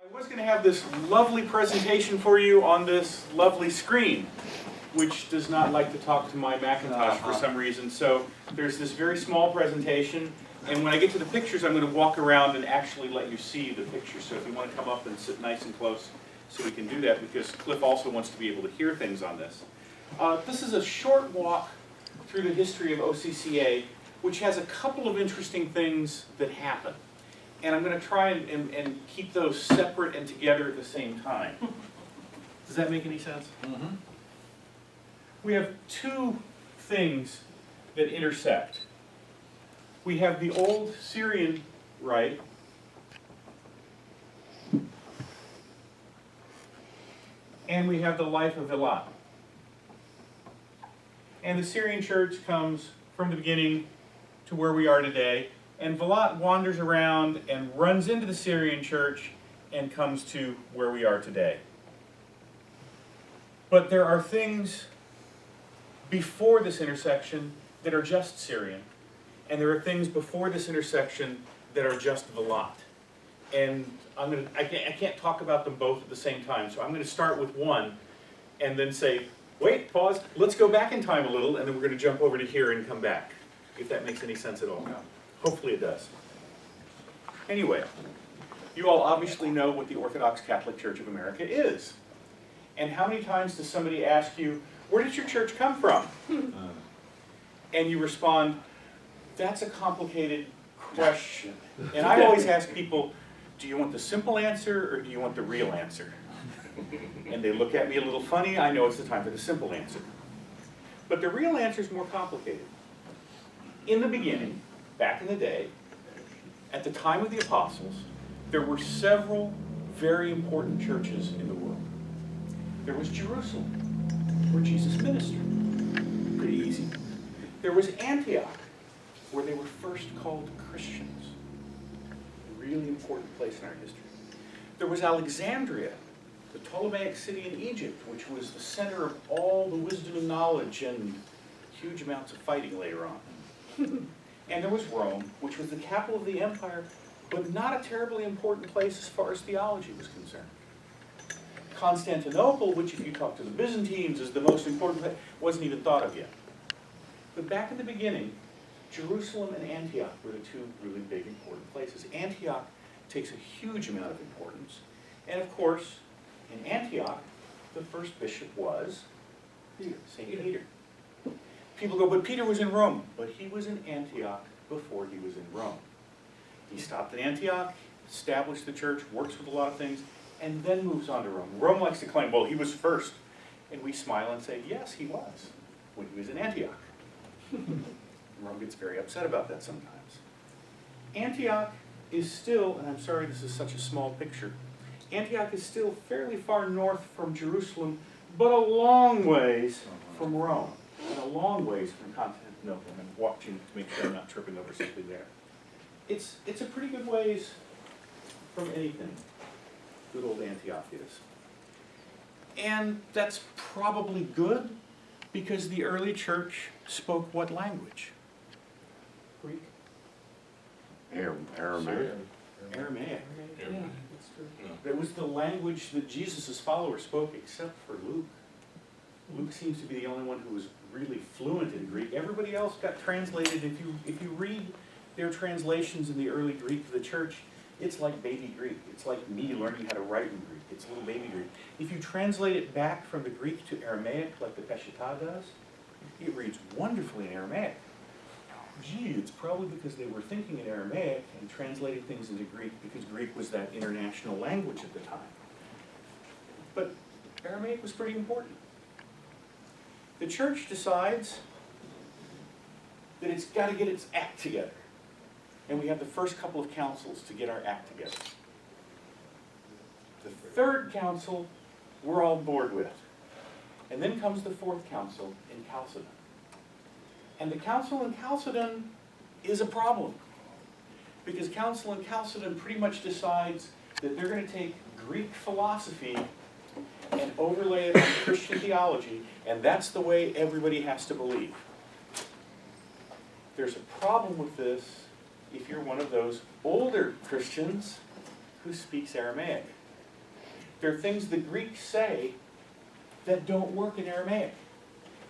I was going to have this lovely presentation for you on this lovely screen, which does not like to talk to my Macintosh for some reason. So there's this very small presentation, and when I get to the pictures, I'm going to walk around and actually let you see the pictures. So if you want to come up and sit nice and close, so we can do that, because Cliff also wants to be able to hear things on this. This is a short walk through the history of OCCA, which has a couple of interesting things that happen. And I'm going to try and keep those separate and together at the same time. Does that make any sense? Mm-hmm. We have two things that intersect. We have the old Syrian rite, and we have the life of Vilat. And the Syrian church comes from the beginning to where we are today, and Vilat wanders around and runs into the Syrian church and comes to where we are today. But there are things before this intersection that are just Syrian, and there are things before this intersection that are just Vilat. And I can't talk about them both at the same time, so I'm going to start with one and then say, wait, pause, let's go back in time a little, and then we're going to jump over to here and come back, if that makes any sense at all. Yeah. Hopefully it does. Anyway, you all obviously know what the Orthodox-Catholic Church of America is. And how many times does somebody ask you, where did your church come from? And you respond, that's a complicated question. And I always ask people, do you want the simple answer or do you want the real answer? And they look at me a little funny. I know it's the time for the simple answer. But the real answer is more complicated. In the beginning, back in the day, at the time of the apostles, there were several very important churches in the world. There was Jerusalem, where Jesus ministered. Pretty easy. There was Antioch, where they were first called Christians. A really important place in our history. There was Alexandria, the Ptolemaic city in Egypt, which was the center of all the wisdom and knowledge and huge amounts of fighting later on. And there was Rome, which was the capital of the empire, but not a terribly important place as far as theology was concerned. Constantinople, which if you talk to the Byzantines is the most important place, wasn't even thought of yet. But back in the beginning, Jerusalem and Antioch were the two really big important places. Antioch takes a huge amount of importance. And of course, in Antioch, the first bishop was St. Peter. People go, but Peter was in Rome. But he was in Antioch before he was in Rome. He stopped in Antioch, established the church, works with a lot of things, and then moves on to Rome. Rome likes to claim, well, he was first. And we smile and say, yes, he was, when he was in Antioch. Rome gets very upset about that sometimes. Antioch is still, and I'm sorry this is such a small picture, Antioch is still fairly far north from Jerusalem, but a long ways from Rome, and a long ways from Constantinople. I'm watching to make sure I'm not tripping over something there. It's a pretty good ways from anything. Good old Antioch is. And that's probably good, because the early church spoke what language? Greek? Aramaic. Aramaic. Yeah. That's true. It was the language that Jesus' followers spoke, except for Luke. Luke seems to be the only one who was really fluent in Greek. Everybody else got translated. If you read their translations in the early Greek of the church, it's like baby Greek. It's like me learning how to write in Greek. It's little baby Greek. If you translate it back from the Greek to Aramaic, like the Peshitta does, it reads wonderfully in Aramaic. Gee, it's probably because they were thinking in Aramaic and translating things into Greek, because Greek was that international language at the time. But Aramaic was pretty important. The church decides that it's got to get its act together. And we have the first couple of councils to get our act together. The third council, we're all bored with. And then comes the fourth council in Chalcedon. And the council in Chalcedon is a problem. Because council in Chalcedon pretty much decides that they're going to take Greek philosophy and overlay it on Christian theology, and that's the way everybody has to believe. There's a problem with this if you're one of those older Christians who speaks Aramaic. There are things the Greeks say that don't work in Aramaic.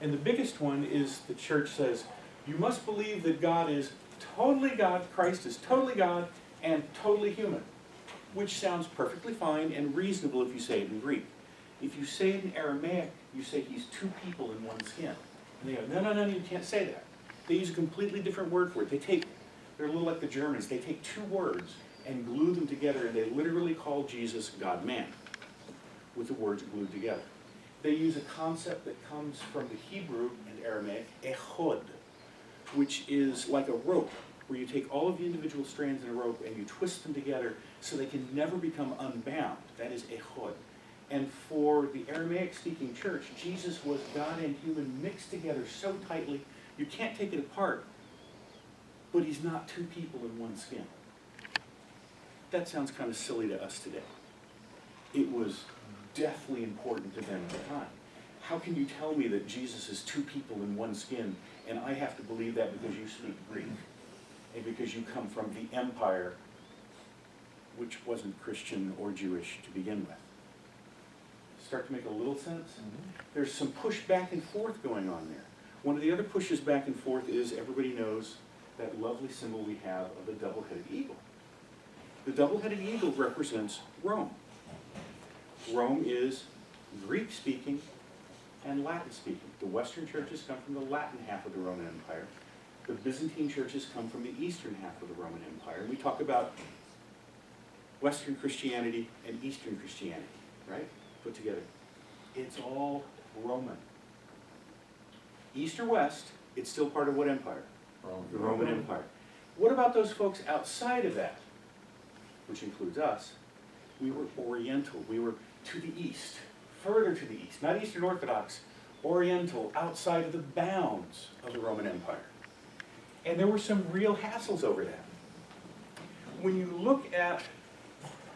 And the biggest one is the church says, you must believe that God is totally God, Christ is totally God, and totally human. Which sounds perfectly fine and reasonable if you say it in Greek. If you say it in Aramaic, you say he's two people in one skin. And they go, no, no, no, you can't say that. They use a completely different word for it. They're a little like the Germans. They take two words and glue them together, and they literally call Jesus God-man with the words glued together. They use a concept that comes from the Hebrew and Aramaic, echod, which is like a rope, where you take all of the individual strands in a rope and you twist them together so they can never become unbound. That is echod. And for the Aramaic-speaking church, Jesus was God and human mixed together so tightly, you can't take it apart. But he's not two people in one skin. That sounds kind of silly to us today. It was deathly important to them at the time. How can you tell me that Jesus is two people in one skin, and I have to believe that because you speak Greek, and because you come from the empire, which wasn't Christian or Jewish to begin with? Start to make a little sense? There's some push back and forth going on there. One of the other pushes back and forth is, everybody knows that lovely symbol we have of the double-headed eagle. The double-headed eagle represents Rome. Rome is Greek-speaking and Latin-speaking. The Western churches come from the Latin half of the Roman Empire. The Byzantine churches come from the Eastern half of the Roman Empire. We talk about Western Christianity and Eastern Christianity, right? Put together. It's all Roman. East or West, it's still part of what empire? The Roman Empire. What about those folks outside of that, which includes us? We were Oriental. We were to the east, further to the east, not Eastern Orthodox, Oriental, outside of the bounds of the Roman Empire. And there were some real hassles over that. When you look at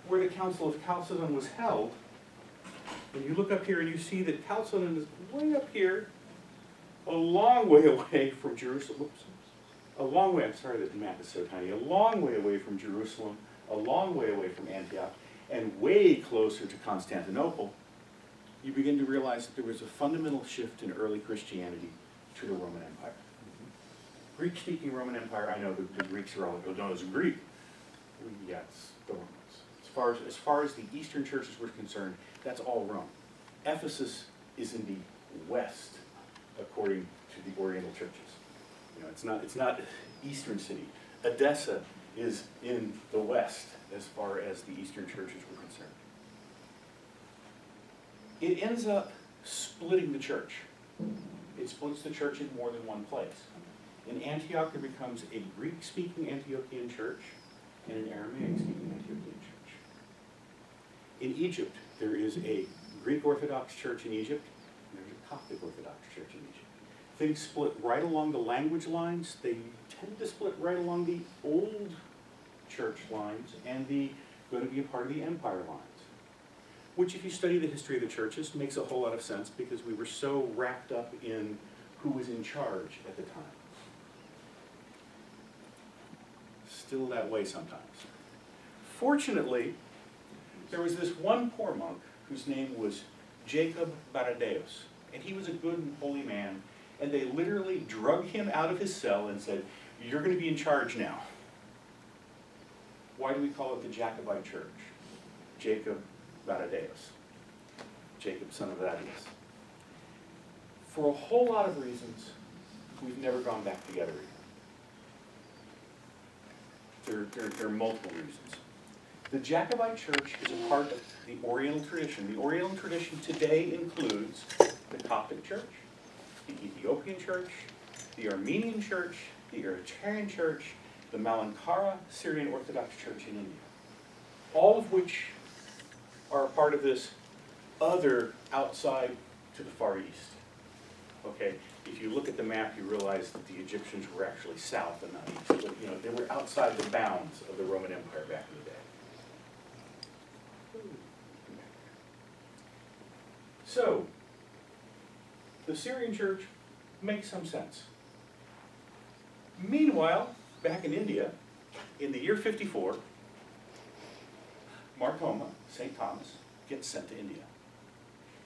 where the Council of Chalcedon was held, when you look up here and you see that Chalcedon is way up here, a long way away from Jerusalem. Oops. A long way, I'm sorry that the map is so tiny, a long way away from Jerusalem, a long way away from Antioch, and way closer to Constantinople, you begin to realize that there was a fundamental shift in early Christianity to the Roman Empire. Greek-speaking Roman Empire, I know the Greeks are all, oh, no, it's Greek. Yeah, it's the Romans. As far as the Eastern churches were concerned, that's all Rome. Ephesus is in the west, according to the Oriental churches. You know, it's not Eastern city. Edessa is in the west, as far as the Eastern churches were concerned. It ends up splitting the church. It splits the church in more than one place. In Antioch, there becomes a Greek-speaking Antiochian church and an Aramaic-speaking Antiochian church. In Egypt, there is a Greek Orthodox church in Egypt, and there's a Coptic Orthodox church in Egypt. Things split right along the language lines. They tend to split right along the old church lines and the going to be a part of the empire lines. Which, if you study the history of the churches, makes a whole lot of sense because we were so wrapped up in who was in charge at the time. Still that way sometimes. Fortunately, there was this one poor monk whose name was Jacob Baradeus, and he was a good and holy man, and they literally drug him out of his cell and said, "You're going to be in charge now." Why do we call it the Jacobite Church? Jacob Baradeus. Jacob, son of Baradeus. For a whole lot of reasons, we've never gone back together again. There are multiple reasons. The Jacobite Church is a part of the Oriental tradition. The Oriental tradition today includes the Coptic Church, the Ethiopian Church, the Armenian Church, the Eritrean Church, the Malankara Syrian Orthodox Church in India. All of which are a part of this other outside to the Far East. Okay, if you look at the map, you realize that the Egyptians were actually south and not east. But, you know, they were outside the bounds of the Roman Empire back in the day. So, the Syrian Church makes some sense. Meanwhile, back in India, in the year 54, Mar Thoma, St. Thomas, gets sent to India.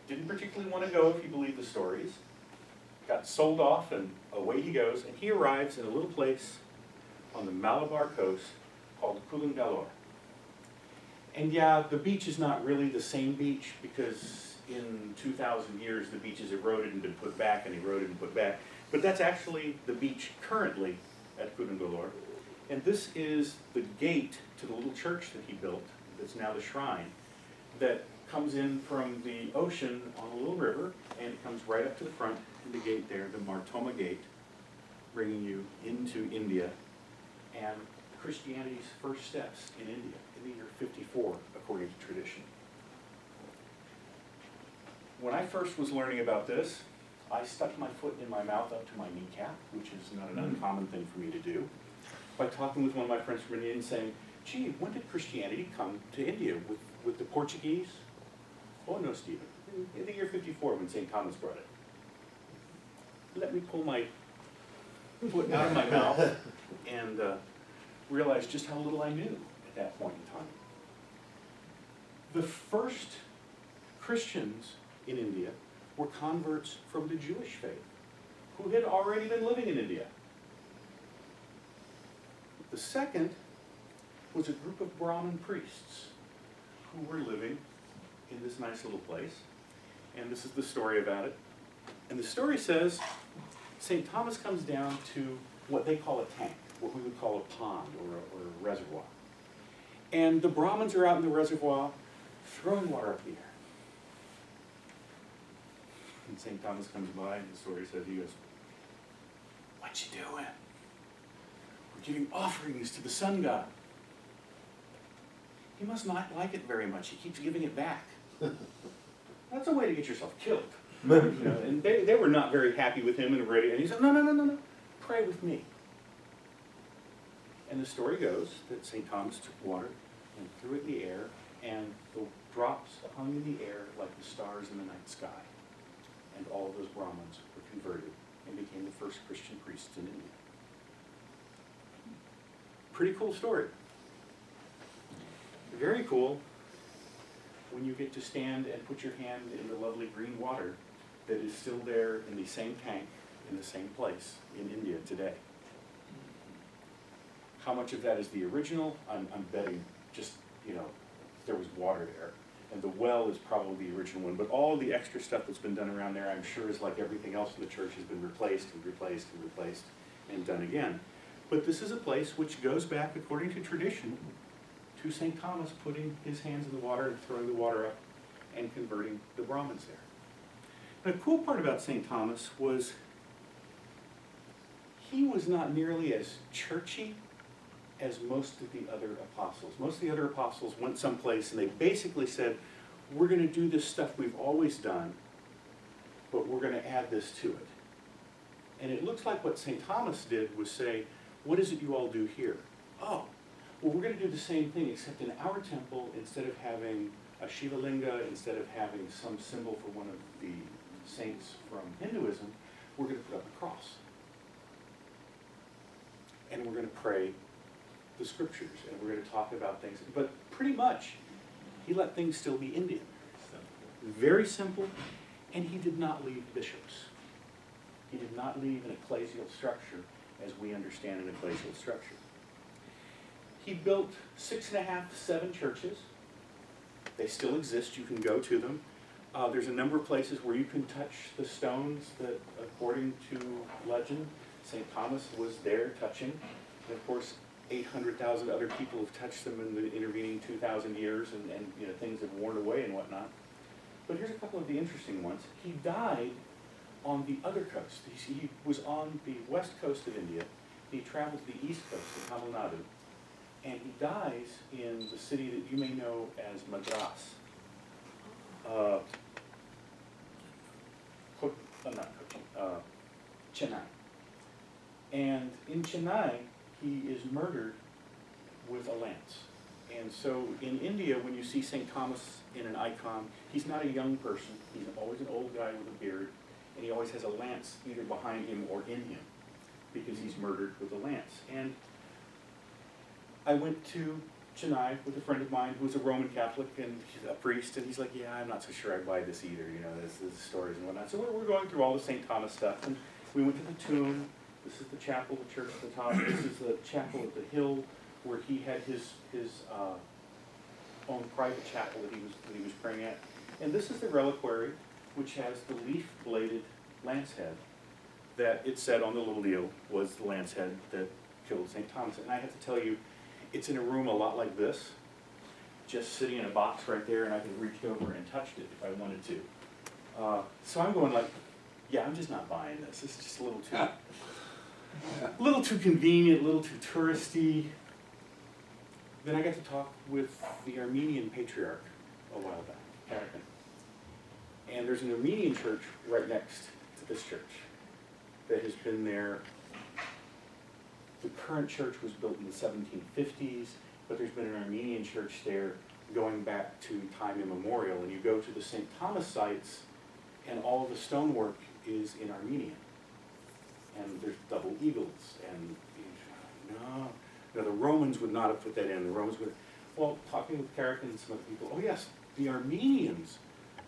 Didn't particularly want to go, if you believe the stories. Got sold off, and away he goes, and he arrives in a little place on the Malabar coast called Kulungalore. And yeah, the beach is not really the same beach, because in 2,000 years the beach has eroded and been put back and eroded and put back. But that's actually the beach currently at Kulungalore. And this is the gate to the little church that he built, that's now the shrine, that comes in from the ocean on a little river, and it comes right up to the front, and the gate there, the Martoma Gate, bringing you into India, and Christianity's first steps in India, in the year 54, according to tradition. When I first was learning about this, I stuck my foot in my mouth up to my kneecap, which is not an uncommon thing for me to do, by talking with one of my friends from India and saying, gee, when did Christianity come to India? With the Portuguese? Oh no, Stephen, in the year 54 when St. Thomas brought it. Let me pull my foot out of my mouth and realize just how little I knew at that point in time. The first Christians in India were converts from the Jewish faith, who had already been living in India. The second was a group of Brahmin priests who were living in this nice little place. And this is the story about it. And the story says St. Thomas comes down to what they call a tank, what we would call a pond or a reservoir. And the Brahmins are out in the reservoir throwing water up the air. And St. Thomas comes by, and the story says, he goes, what you doing? We're giving offerings to the sun god. He must not like it very much. He keeps giving it back. That's a way to get yourself killed. You know, and they were not very happy with him and ready. And he said, no, pray with me. And the story goes that St. Thomas took water and threw it in the air, and the drops hung in the air like the stars in the night sky. And all of those Brahmins were converted and became the first Christian priests in India. Pretty cool story. Very cool when you get to stand and put your hand in the lovely green water that is still there in the same tank, in the same place in India today. How much of that is the original? I'm betting just, there was water there. And the well is probably the original one. But all the extra stuff that's been done around there, I'm sure, is like everything else in the church, has been replaced and replaced and replaced and done again. But this is a place which goes back, according to tradition, to St. Thomas putting his hands in the water and throwing the water up and converting the Brahmins there. The cool part about St. Thomas was he was not nearly as churchy as most of the other apostles. Most of the other apostles went someplace and they basically said, we're going to do this stuff we've always done, but we're going to add this to it. And it looks like what St. Thomas did was say, what is it you all do here? Oh, well, we're going to do the same thing, except in our temple, instead of having a Shiva Linga, instead of having some symbol for one of the saints from Hinduism, we're going to put up a cross. And we're going to pray the scriptures, and we're going to talk about things. But pretty much, he let things still be Indian. Very simple, and he did not leave bishops. He did not leave an ecclesial structure as we understand an ecclesial structure. He built 6.5, 7 churches. They still exist. You can go to them. There's a number of places where you can touch the stones that, according to legend, St. Thomas was there touching. And of course, 800,000 other people have touched them in the intervening 2,000 years, and things have worn away and whatnot. But here's a couple of the interesting ones. He died on the other coast. He was on the west coast of India. He traveled to the east coast of Tamil Nadu. And he dies in the city that you may know as Madras. Chennai. And in Chennai, he is murdered with a lance. And so in India, when you see St. Thomas in an icon, he's not a young person. He's always an old guy with a beard. And he always has a lance either behind him or in him, because he's murdered with a lance. And I went to Chennai with a friend of mine who was a Roman Catholic and he's a priest, and he's like, yeah, I'm not so sure I buy this either, you know, this stories and whatnot. So we're going through all the St. Thomas stuff, and we went to the tomb. This is the chapel, the church at the top. This is the chapel at the hill where he had his own private chapel that he was praying at. And this is the reliquary, which has the leaf-bladed lance head that it said on the little deal was the lance head that killed St. Thomas. And I have to tell you, it's in a room a lot like this, just sitting in a box right there, and I could reach over and touched it if I wanted to. So I'm going like, yeah, I'm just not buying this. This is just a little too convenient, a little too touristy. Then I got to talk with the Armenian patriarch a while back, Karakin. And there's an Armenian church right next to this church that has been there. The current church was built in the 1750s, but there's been an Armenian church there going back to time immemorial. And you go to the St. Thomas sites, and all of the stonework is in Armenian. And there's double eagles, and no, the Romans would not have put that in. The Romans would, well, talking with Karakin and some other people, oh yes, the Armenians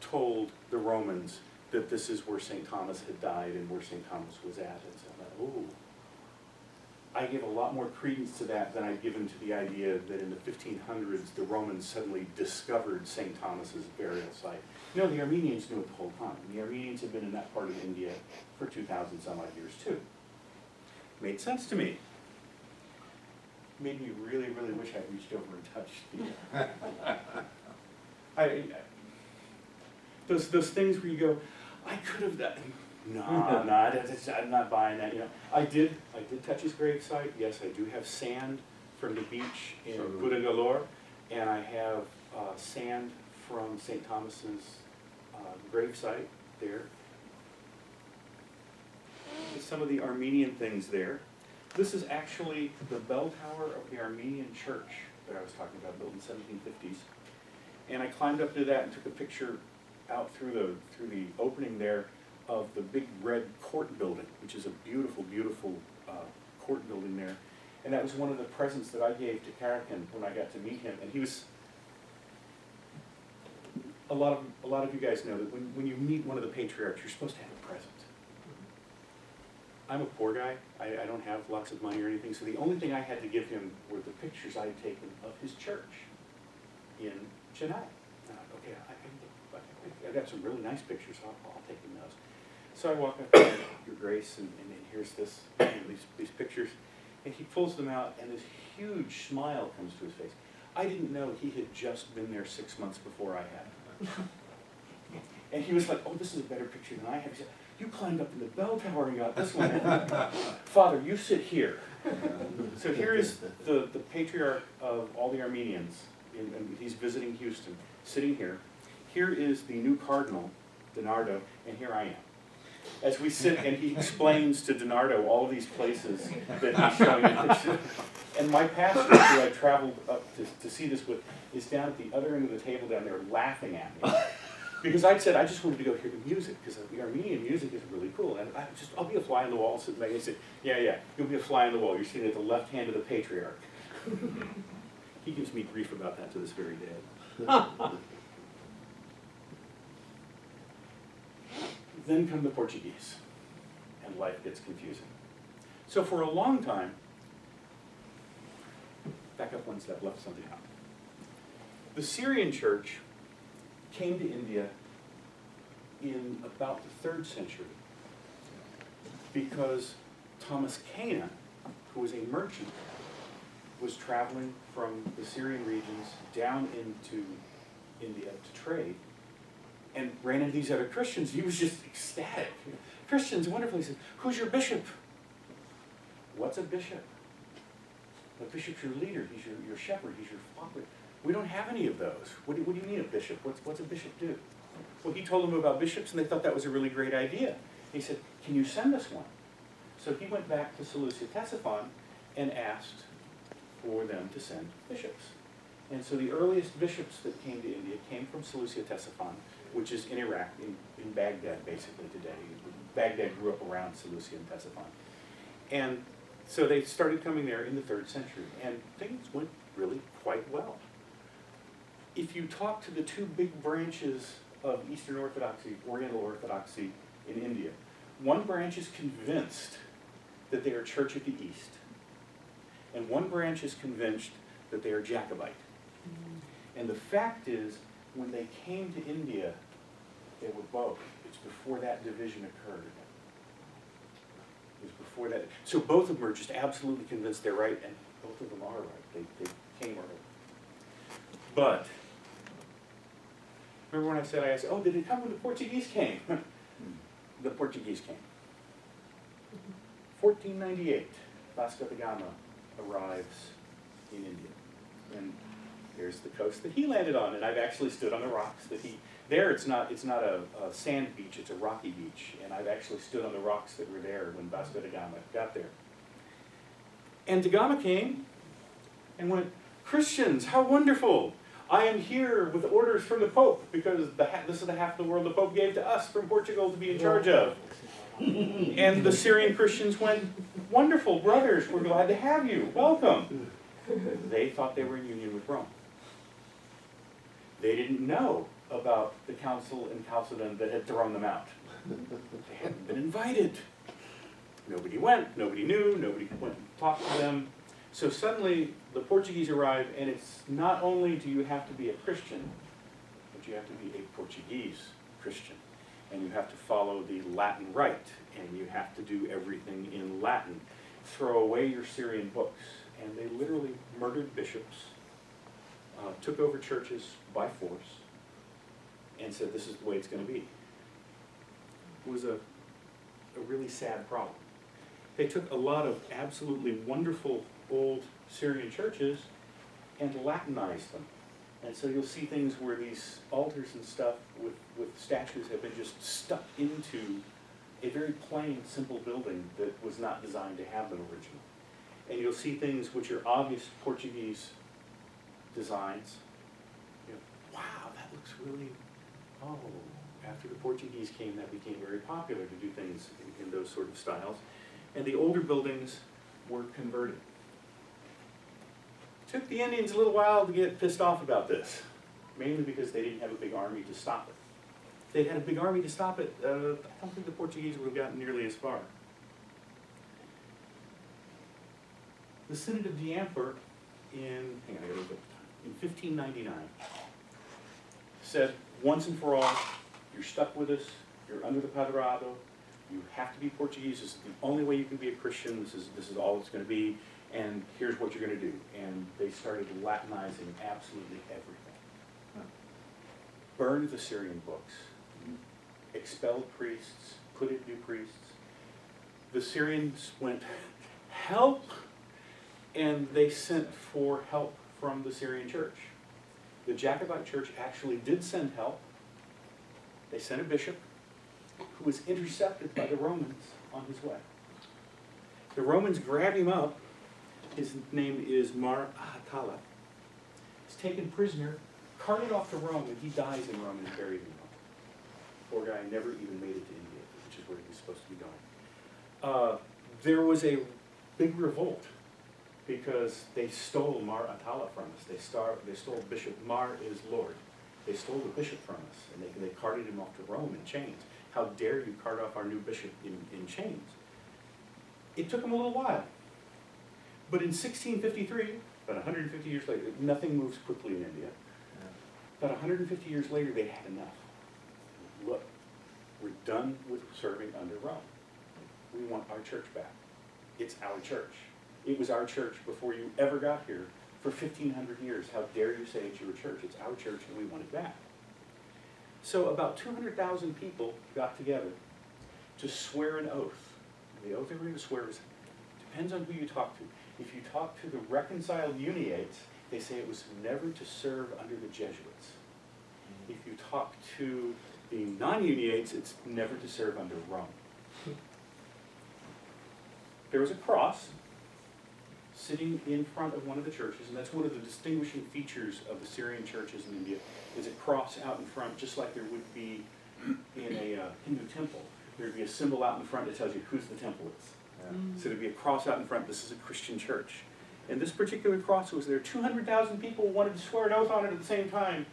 told the Romans that this is where St. Thomas had died and where St. Thomas was at. And so I'm like, oh. I give a lot more credence to that than I've given to the idea that in the 1500s the Romans suddenly discovered St. Thomas's burial site. You know, the Armenians knew it the whole time. The Armenians had been in that part of India for 2,000 some odd years too. Made sense to me. Made me really, really wish I'd reached over and touched the... those things where you go, I could have done... No, I'm not buying that. You know, I did touch his grave site. Yes, I do have sand from the beach in Budagalore, and I have sand from St. Thomas's grave site there. There's some of the Armenian things there. This is actually the bell tower of the Armenian church that I was talking about, built in the 1750s. And I climbed up to that and took a picture out through the opening there of the big red court building, which is a beautiful, beautiful court building there. And that was one of the presents that I gave to Karakin when I got to meet him. And he was, a lot of you guys know that when you meet one of the patriarchs, you're supposed to have a present. I'm a poor guy. I don't have lots of money or anything, so the only thing I had to give him were the pictures I had taken of his church in Chennai. Okay, I got some really nice pictures, so I'll take him those. So I walk up to Your Grace, and here's this, these pictures, and he pulls them out, and this huge smile comes to his face. I didn't know he had just been there 6 months before I had. And he was like, oh, this is a better picture than I have. He said, you climbed up in the bell tower and got this one. Father, you sit here. So here is the patriarch of all the Armenians, and he's visiting Houston, sitting here. Here is the new cardinal, Donardo, and here I am. As we sit, and he explains to Donardo all of these places that he's showing me. And my pastor, who I traveled up to see this with, is down at the other end of the table down there laughing at me. Because I'd said, I just wanted to go hear the music, because the Armenian music is really cool. And I'll be a fly on the wall sitting there. He said, yeah, you'll be a fly on the wall. You're sitting at the left hand of the patriarch. He gives me grief about that to this very day. Then come the Portuguese, and life gets confusing. So for a long time, back up one step, left something out. The Syrian church came to India in about the 3rd century because Thomas Cana, who was a merchant, was traveling from the Syrian regions down into India to trade, and ran into these other Christians. He was just ecstatic. Christians, wonderful. He said, who's your bishop? What's a bishop? A bishop's your leader. He's your shepherd. He's your flock. We don't have any of those. What do you mean a bishop? What's a bishop do? Well, he told them about bishops, and they thought that was a really great idea. He said, can you send us one? So he went back to Seleucia Ctesiphon and asked for them to send bishops. And so the earliest bishops that came to India came from Seleucia Ctesiphon, which is in Iraq, in Baghdad basically today. Baghdad grew up around Seleucia and Ctesiphon. And so they started coming there in the 3rd century, and things went really quite quite well. If you talk to the two big branches of Eastern Orthodoxy, Oriental Orthodoxy in India, one branch is convinced that they are Church of the East, and one branch is convinced that they are Jacobite. And the fact is, when they came to India, they were both. It's before that division occurred. It was before that. So both of them are just absolutely convinced they're right, and both of them are right. They came early. But, remember when I asked, oh, did it come when the Portuguese came? The Portuguese came. 1498, Vasco da Gama arrives in India. And here's the coast that he landed on, and I've actually stood on the rocks that he, there it's not a sand beach, it's a rocky beach, and I've actually stood on the rocks that were there when Vasco da Gama got there. And da Gama came and went, Christians, how wonderful! I am here with orders from the Pope, because this is the half of the world the Pope gave to us from Portugal to be in charge of. And the Syrian Christians went, wonderful, brothers, we're glad to have you, welcome. They thought they were in union with Rome. They didn't know about the council in Chalcedon that had thrown them out. They hadn't been invited. Nobody went, nobody knew, nobody went and talked to them. So suddenly the Portuguese arrive, and it's not only do you have to be a Christian, but you have to be a Portuguese Christian. And you have to follow the Latin rite, and you have to do everything in Latin. Throw away your Syrian books. And they literally murdered bishops, took over churches by force, and said this is the way it's going to be. It was a really sad problem. They took a lot of absolutely wonderful old Syrian churches and Latinized them. And so you'll see things where these altars and stuff with statues have been just stuck into a very plain, simple building that was not designed to have them originally. And you'll see things which are obvious Portuguese designs. You know, wow, that looks really, oh, after the Portuguese came, that became very popular to do things in those sort of styles. And the older buildings were converted. It took the Indians a little while to get pissed off about this, mainly because they didn't have a big army to stop it. If they'd had a big army to stop it, I don't think the Portuguese would have gotten nearly as far. The Synod of Diamper in 1599 said, once and for all, you're stuck with us, you're under the Padrado, you have to be Portuguese, this is the only way you can be a Christian, this is all it's going to be, and here's what you're going to do. And they started Latinizing absolutely everything. Burned the Syrian books, expelled priests, put in new priests. The Syrians went, help! And they sent for help from the Syrian church. The Jacobite church actually did send help. They sent a bishop who was intercepted by the Romans on his way. The Romans grab him up. His name is Mar Ahatala. He's taken prisoner, carted off to Rome, and he dies in Rome and is buried in Rome. Poor guy never even made it to India, which is where he was supposed to be going. There was a big revolt because they stole Mar Ahatala from us. They stole Bishop Mar is Lord. They stole the bishop from us, and they carted him off to Rome in chains. How dare you cart off our new bishop in chains? It took them a little while. But in 1653, about 150 years later, nothing moves quickly in India. About 150 years later, they had enough. Look, we're done with serving under Rome. We want our church back. It's our church. It was our church before you ever got here for 1,500 years. How dare you say it's your church? It's our church and we want it back. So about 200,000 people got together to swear an oath. And the oath they were going to swear depends on who you talk to. If you talk to the reconciled Uniates, they say it was never to serve under the Jesuits. If you talk to the non-Uniates, it's never to serve under Rome. There was a cross sitting in front of one of the churches, and that's one of the distinguishing features of the Syrian churches in India, is a cross out in front, just like there would be in a Hindu temple. There would be a symbol out in front that tells you whose the temple is. So there'd be a cross out in front, this is a Christian church. And this particular cross was there. 200,000 people wanted to swear an oath on it at the same time.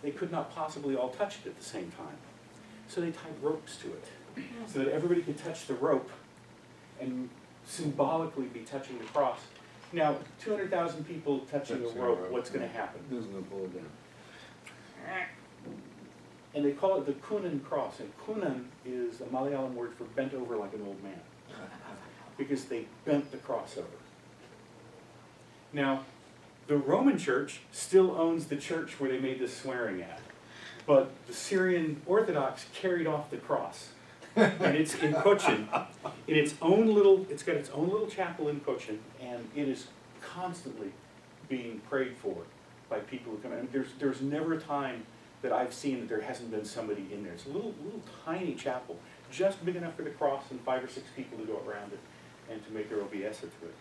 They could not possibly all touch it at the same time. So they tied ropes to it, so that everybody could touch the rope and symbolically be touching the cross. Now, 200,000 people touching a rope, what's going to happen? Who's going to pull it down? And they call it the Kunan cross. And Kunan is a Malayalam word for bent over like an old man, because they bent the cross over. Now, the Roman Church still owns the church where they made this swearing at, but the Syrian Orthodox carried off the cross. And it's in Cochin, it's got its own little chapel in Cochin, and it is constantly being prayed for by people who come in. There's never a time that I've seen that there hasn't been somebody in there. It's a little tiny chapel, just big enough for the cross and 5 or 6 people to go around it and to make their OBS to it.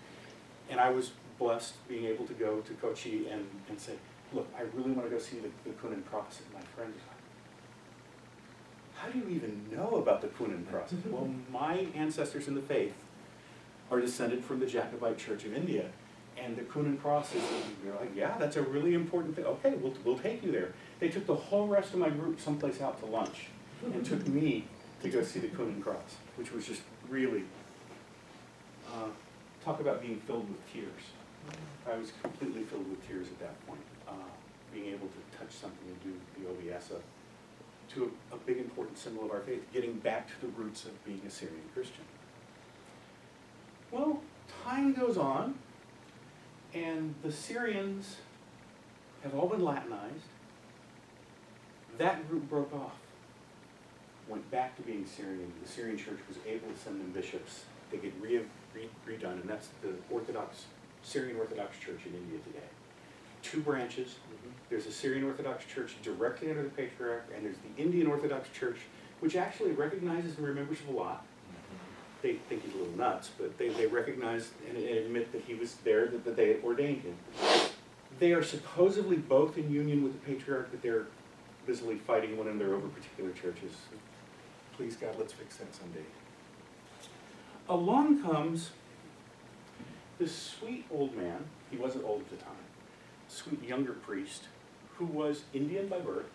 And I was blessed being able to go to Kochi and say, look, I really want to go see the Kunan cross. And my friend was like, how do you even know about the Kunan cross? Well, my ancestors in the faith are descended from the Jacobite Church of India. And the Kunan cross is, you're like, yeah, that's a really important thing. Okay, we'll take you there. They took the whole rest of my group someplace out to lunch and took me to go see the Kunan cross, which was just really, talk about being filled with tears. I was completely filled with tears at that point, being able to touch something and do the Obiesa to a big important symbol of our faith, getting back to the roots of being a Syrian Christian. Well, time goes on, and the Syrians have all been Latinized. That group broke off, went back to being Syrian. The Syrian church was able to send them bishops. They get redone, and that's the Syrian Orthodox Church in India today. 2 branches. There's a Syrian Orthodox Church directly under the Patriarch, and there's the Indian Orthodox Church, which actually recognizes and remembers a lot. They think he's a little nuts, but they recognize and admit that he was there, that they had ordained him. They are supposedly both in union with the Patriarch, but they're busily fighting one another over particular churches. Please, God, let's fix that someday. Along comes this sweet old man, he wasn't old at the time, sweet younger priest, who was Indian by birth,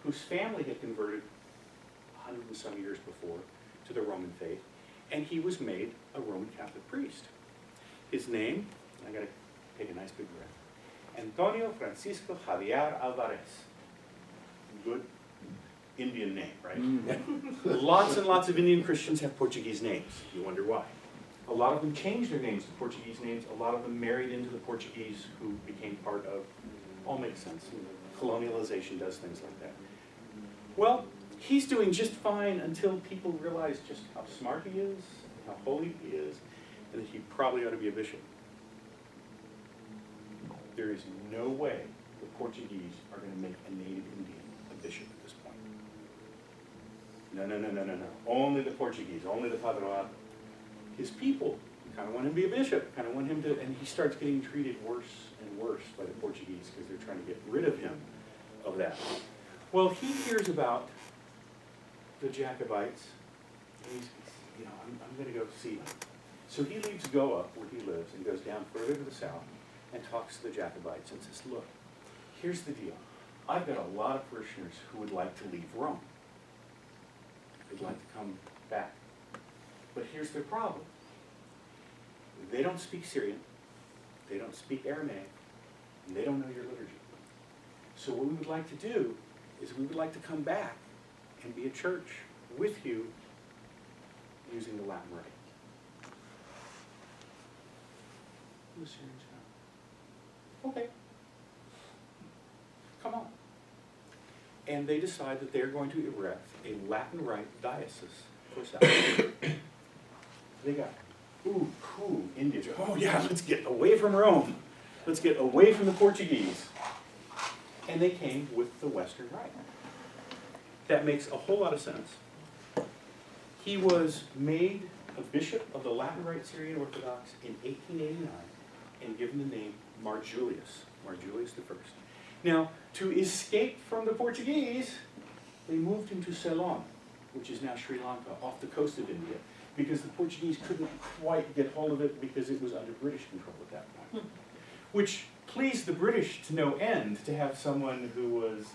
whose family had converted 100 and some years before to the Roman faith, and he was made a Roman Catholic priest. His name, I gotta take a nice big breath, Antonio Francisco Javier Alvarez. Good Indian name, right? Lots and lots of Indian Christians have Portuguese names. You wonder why. A lot of them changed their names to Portuguese names. A lot of them married into the Portuguese who became part of, all makes sense. Colonialization does things like that. Well, he's doing just fine until people realize just how smart he is, how holy he is, and that he probably ought to be a bishop. There is no way the Portuguese are going to make a native Indian a bishop at this point. No. Only the Portuguese, only the Padroado. His people kind of want him to be a bishop, kind of want him to, and he starts getting treated worse and worse by the Portuguese because they're trying to get rid of him of that. Well, he hears about the Jacobites, and he's, I'm going to go see them. So he leaves Goa, where he lives, and goes down further to the south and talks to the Jacobites and says, look, here's the deal. I've got a lot of parishioners who would like to leave Rome. They'd like to come back. But here's their problem. They don't speak Syrian, they don't speak Aramaic, and they don't know your liturgy. So what we would like to do is we would like to come back and be a church with you using the Latin rite. The Syrians go, okay, come on. And they decide that they're going to erect a Latin rite diocese for South Africa. They got, ooh, cool, Indians. Oh yeah, let's get away from Rome. Let's get away from the Portuguese. And they came with the Western Rite. That makes a whole lot of sense. He was made a bishop of the Latin Rite Syrian Orthodox in 1889 and given the name Marjulius I. Now, to escape from the Portuguese, they moved him to Ceylon, which is now Sri Lanka, off the coast of India, because the Portuguese couldn't quite get hold of it because it was under British control at that point. which pleased the British to no end, to have someone who was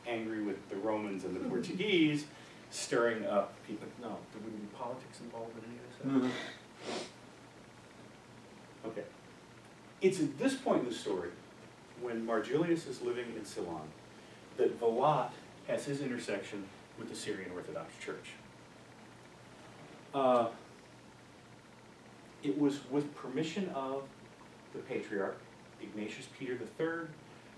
angry with the Romans and the Portuguese stirring up people. No, there wouldn't be politics involved in any of this. Okay. It's at this point in the story, when Marjulius is living in Ceylon, that Vilat has his intersection with the Syrian Orthodox Church. It was with permission of the Patriarch, Ignatius Peter III.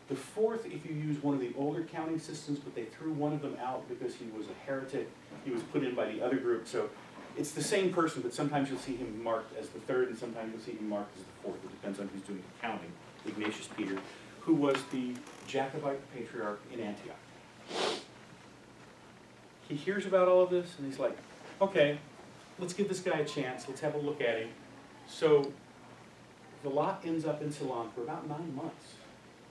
The fourth, if you use one of the older counting systems, but they threw one of them out because he was a heretic. He was put in by the other group. So it's the same person, but sometimes you'll see him marked as the third, and sometimes you'll see him marked as the fourth. It depends on who's doing the counting. Ignatius Peter, who was the Jacobite patriarch in Antioch. He hears about all of this, and he's like, okay, let's give this guy a chance. Let's have a look at him. So Vilat ends up in Ceylon for about 9 months,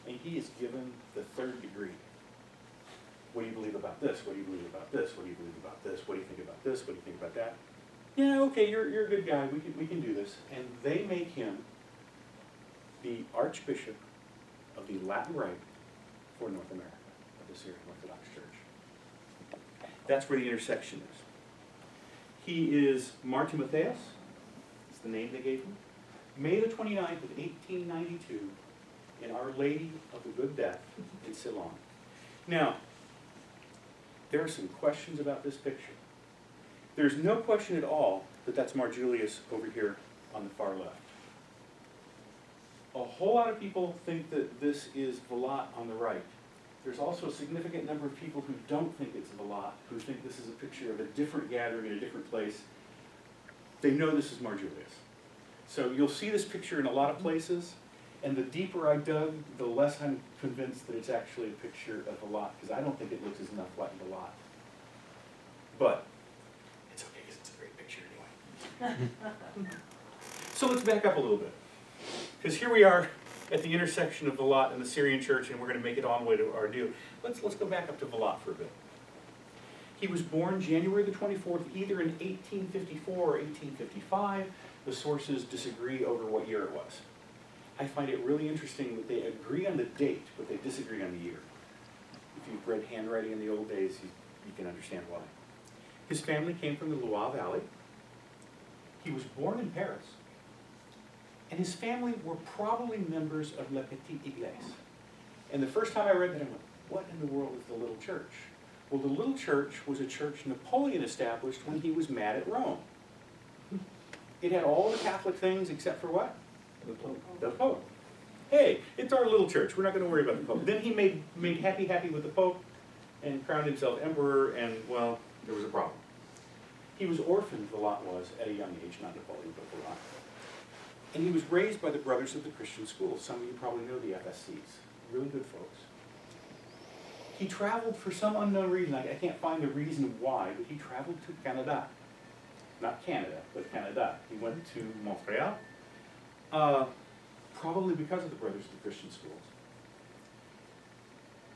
and he is given the third degree. What do you believe about this? What do you believe about this? What do you believe about this? What do you think about this? What do you think about that? Yeah, okay, you're a good guy. We can do this. And they make him the Archbishop of the Latin Rite for North America, of the Syrian Orthodox Church. That's where the intersection is. He is Martimotheus, that's the name they gave him, May the 29th of 1892, in Our Lady of the Good Death in Ceylon. Now, there are some questions about this picture. There's no question at all that that's Marjulius over here on the far left. A whole lot of people think that this is Vilat on the right. There's also a significant number of people who don't think it's Vilat, who think this is a picture of a different gathering in a different place. They know this is Marjulius. So you'll see this picture in a lot of places, and the deeper I dug, the less I'm convinced that it's actually a picture of Vilat, because I don't think it looks enough like Vilat. But it's okay, because it's a great picture anyway. So let's back up a little bit, because here we are at the intersection of Vilat and the Syrian church, and we're going to make it on the way to our due. Let's go back up to Vilat for a bit. He was born January the 24th, either in 1854 or 1855. The sources disagree over what year it was. I find it really interesting that they agree on the date, but they disagree on the year. If you've read handwriting in the old days, you can understand why. His family came from the Loire Valley. He was born in Paris. And his family were probably members of La Petite Église. And the first time I read that, I went, what in the world is the little church? Well, the little church was a church Napoleon established when he was mad at Rome. It had all the Catholic things except for what? The Pope. The Pope. Hey, it's our little church. We're not going to worry about the Pope. Then he made happy with the Pope and crowned himself emperor, and, well, there was a problem. He was orphaned, Vilat was, at a young age, not Napoleon, but Vilat. And he was raised by the Brothers of the Christian School. Some of you probably know the FSCs. Really good folks. He traveled for some unknown reason. I can't find the reason why, but he traveled to Canada. Not Canada, but Canada. He went to Montreal, probably because of the Brothers of the Christian Schools.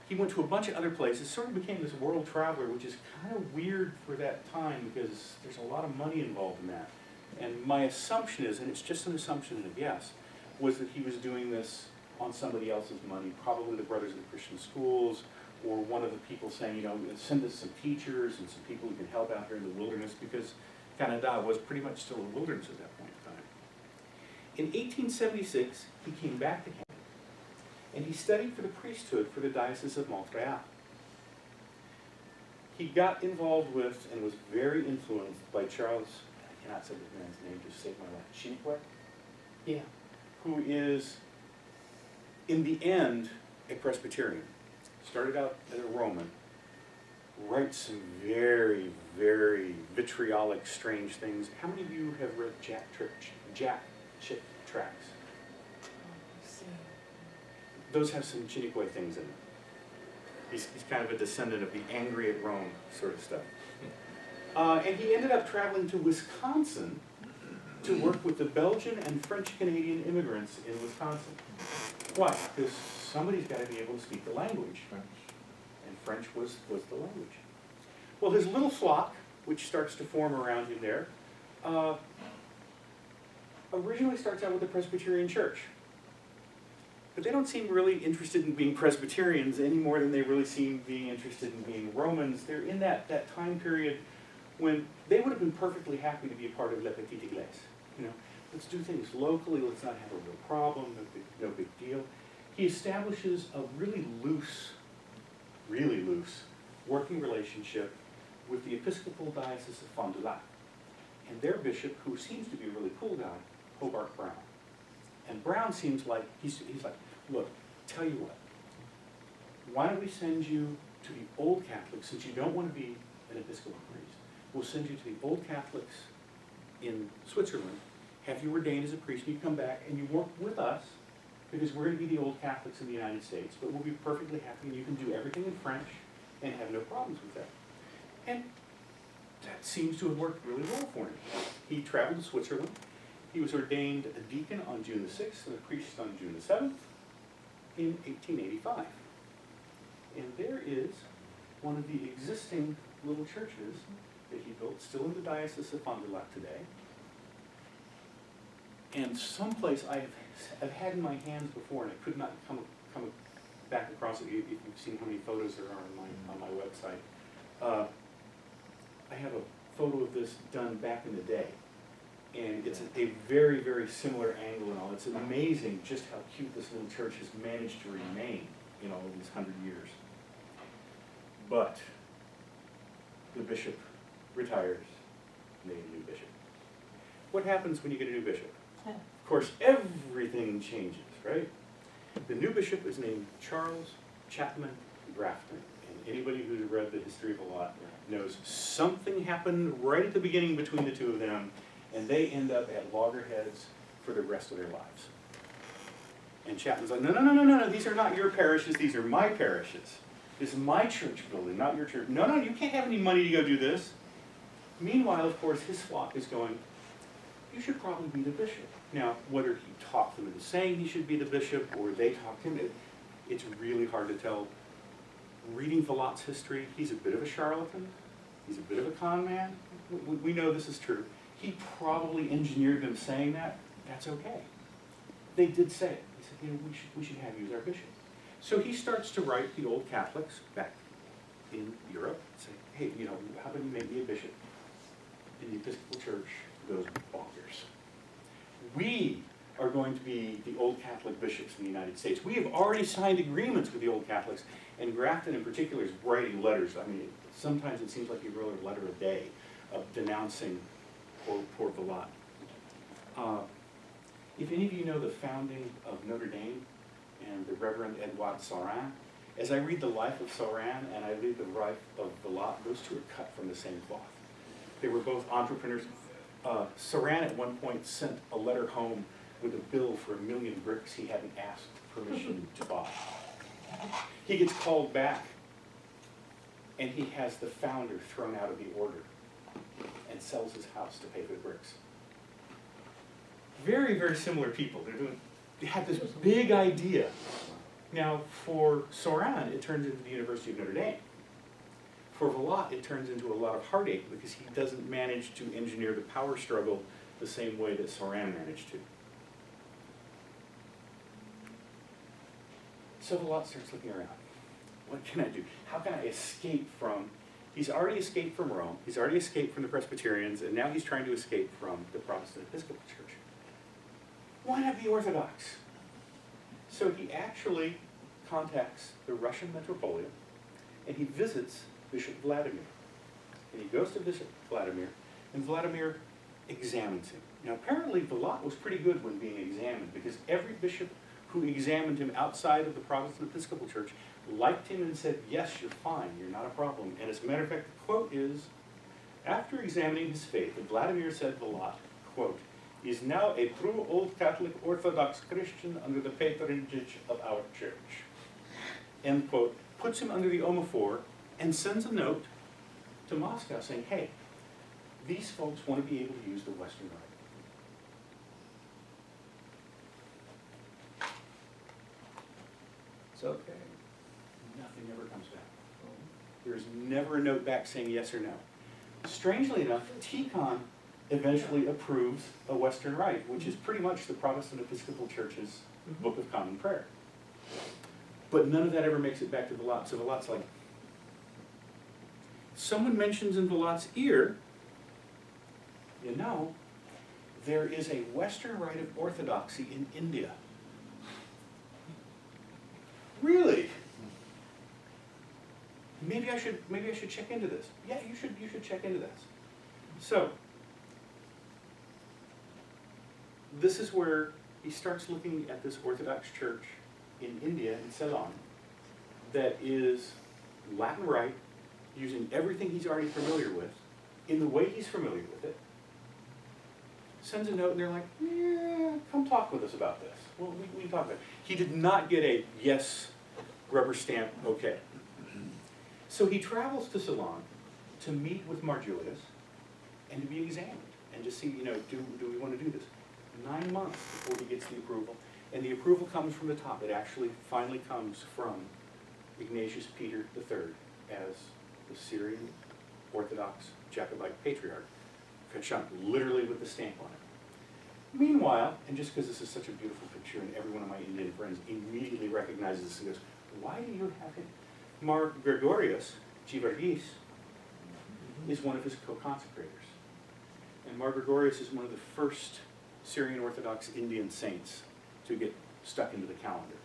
He went to a bunch of other places, sort of became this world traveler, which is kind of weird for that time because there's a lot of money involved in that. And my assumption is, and it's just an assumption and a guess, was that he was doing this on somebody else's money, probably the Brothers of the Christian Schools, or one of the people saying, you know, send us some teachers and some people who can help out here in the wilderness, because Canada was pretty much still a wilderness at that point in time. In 1876, he came back to Canada, and he studied for the priesthood for the Diocese of Montreal. He got involved with and was very influenced by Charles, I cannot say this man's name, just save my life, Chiniquet? Yeah. Who is, in the end, a Presbyterian. Started out as a Roman, writes some very, very vitriolic, strange things. How many of you have read Jack Chick tracts? Those have some Chiniquet things in them. He's kind of a descendant of the angry at Rome sort of stuff. And he ended up traveling to Wisconsin to work with the Belgian and French-Canadian immigrants in Wisconsin. Why? Because somebody's got to be able to speak the language. And French was the language. Well, his little flock, which starts to form around him there, originally starts out with the Presbyterian Church. But they don't seem really interested in being Presbyterians any more than they really seem being interested in being Romans. They're in that time period when they would have been perfectly happy to be a part of La Petite Église. You know, let's do things locally, let's not have a real problem, no big deal. He establishes a really loose working relationship with the Episcopal Diocese of Fond du Lac. And their bishop, who seems to be a really cool guy, Hobart Brown. And Brown seems like, he's like, look, tell you what, why don't we send you to the Old Catholics, since you don't want to be an Episcopal priest, we'll send you to the Old Catholics in Switzerland, have you ordained as a priest, and you come back and you work with us, because we're going to be the Old Catholics in the United States, but we'll be perfectly happy and you can do everything in French and have no problems with that. And that seems to have worked really well for him. He traveled to Switzerland. He was ordained a deacon on June the 6th and a priest on June the 7th in 1885. And there is one of the existing little churches that he built, still in the Diocese of Fond du Lac today. And someplace I've had in my hands before, and I could not come back across it. If you've seen how many photos there are on my website. I have a photo of this done back in the day. And it's a very, very similar angle and all. It's amazing just how cute this little church has managed to remain in all of these 100 years. But the bishop retires, and they get a new bishop. What happens when you get a new bishop? Of course, everything changes, right? The new bishop is named Charles Chapman Grafton. And anybody who's read the history of a lot knows something happened right at the beginning between the two of them, and they end up at loggerheads for the rest of their lives. And Chapman's like, no, these are not your parishes, these are my parishes. This is my church building, not your church. No, you can't have any money to go do this. Meanwhile, of course, his flock is going, you should probably be the bishop. Now, whether he talked them into saying he should be the bishop or they talked him, it's really hard to tell. Reading Vallot's history, he's a bit of a charlatan. He's a bit of a con man. We know this is true. He probably engineered them saying that. That's okay. They did say it. He said, you know, we should have you as our bishop. So he starts to write the Old Catholics back in Europe, say, hey, you know, how about you make me a bishop? And the Episcopal Church goes bonkers. We are going to be the Old Catholic bishops in the United States. We have already signed agreements with the Old Catholics, and Grafton in particular is writing letters. I mean, sometimes it seems like he wrote a letter a day of denouncing poor Vallot. If any of you know the founding of Notre Dame and the Reverend Edouard Saurin, as I read the life of Saurin and I read the life of Vallot, those two are cut from the same cloth. They were both entrepreneurs. Saurin at one point sent a letter home with a bill for 1 million bricks he hadn't asked permission to buy. He gets called back, and he has the founder thrown out of the order and sells his house to pay for the bricks. Very, very similar people. They had this big idea. Now, for Saurin, it turns into the University of Notre Dame. For Vallot, it turns into a lot of heartache because he doesn't manage to engineer the power struggle the same way that Saurin managed to. So Vallot starts looking around. What can I do? How can I escape from... He's already escaped from Rome. He's already escaped from the Presbyterians, and now he's trying to escape from the Protestant Episcopal Church. Why not be Orthodox? So he actually contacts the Russian Metropolitan, and he visits Bishop Vladimir. And he goes to Bishop Vladimir, and Vladimir examines him. Now apparently Vallot was pretty good when being examined, because every bishop who examined him outside of the Protestant Episcopal Church liked him and said, yes, you're fine, you're not a problem. And as a matter of fact, the quote is, after examining his faith, Vladimir said Vallot, quote, is now a true Old Catholic Orthodox Christian under the patronage of our church. End quote. Puts him under the omophore and sends a note to Moscow saying, hey, these folks want to be able to use the Western Rite. It's okay. Nothing ever comes back. There's never a note back saying yes or no. Strangely enough, Tikhon eventually approves a Western Rite, which is pretty much the Protestant Episcopal Church's Book of Common Prayer. But none of that ever makes it back to Vilat. So Vilat's like, someone mentions in Vilat's ear, you know, there is a Western rite of Orthodoxy in India. Really? Maybe I should check into this. Yeah, you should check into this. So, this is where he starts looking at this Orthodox church in India, in Ceylon, that is Latin Rite, using everything he's already familiar with, in the way he's familiar with it, sends a note and they're like, yeah, come talk with us about this. Well, we can talk about it. He did not get a yes, rubber stamp, okay. So he travels to Ceylon to meet with Marjulius and to be examined and to see, you know, do we want to do this? 9 months before he gets the approval. And the approval comes from the top. It actually finally comes from Ignatius Peter III as the Syrian Orthodox Jacobite Patriarch, Kachunk, literally with the stamp on it. Meanwhile, and just because this is such a beautiful picture and every one of my Indian friends immediately recognizes this and goes, why do you have it? Mar Gregorius Givargis is one of his co-consecrators. And Mar Gregorius is one of the first Syrian Orthodox Indian saints to get stuck into the calendar,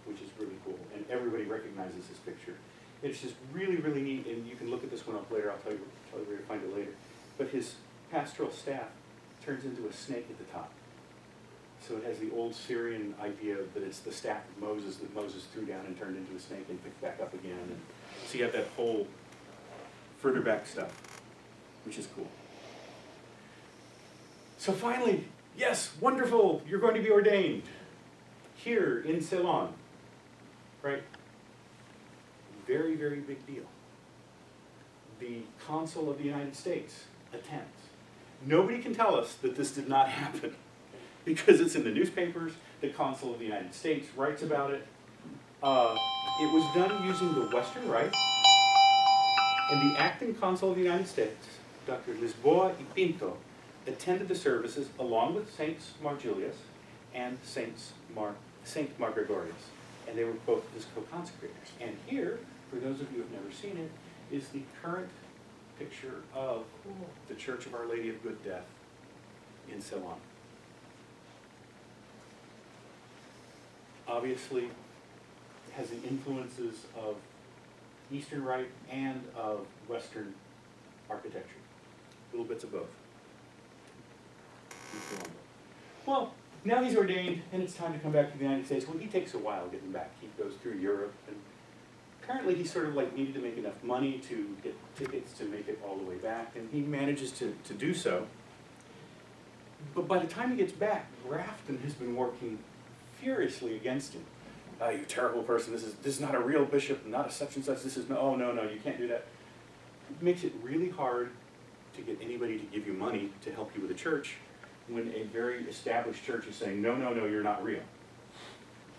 which is really cool. And everybody recognizes this picture. It's just really, really neat, and you can look at this one up later. I'll tell you where to find it later. But his pastoral staff turns into a snake at the top. So it has the old Syrian idea that it's the staff of Moses that Moses threw down and turned into a snake and picked back up again. And so you have that whole further back stuff, which is cool. So finally, yes, wonderful, you're going to be ordained here in Ceylon, right? Very, very big deal. The Consul of the United States attends. Nobody can tell us that this did not happen because it's in the newspapers. The Consul of the United States writes about it. It was done using the Western Rite, and the acting Consul of the United States, Dr. Lisboa y Pinto, attended the services along with Saints Marjulius and Saint Mar Gregorius, and they were both his co-consecrators. And here, for those of you who have never seen it, is the current picture of the Church of Our Lady of Good Death in Ceylon. Obviously, it has the influences of Eastern Rite and of Western architecture. Little bits of both. Well, now he's ordained, and it's time to come back to the United States. Well, he takes a while getting back. He goes through Europe, and apparently he sort of like needed to make enough money to get tickets to make it all the way back, and he manages to do so. But by the time he gets back, Grafton has been working furiously against him. You terrible person, this is not a real bishop, not a such and such, this is, no, you can't do that. It makes it really hard to get anybody to give you money to help you with a church when a very established church is saying, no, you're not real.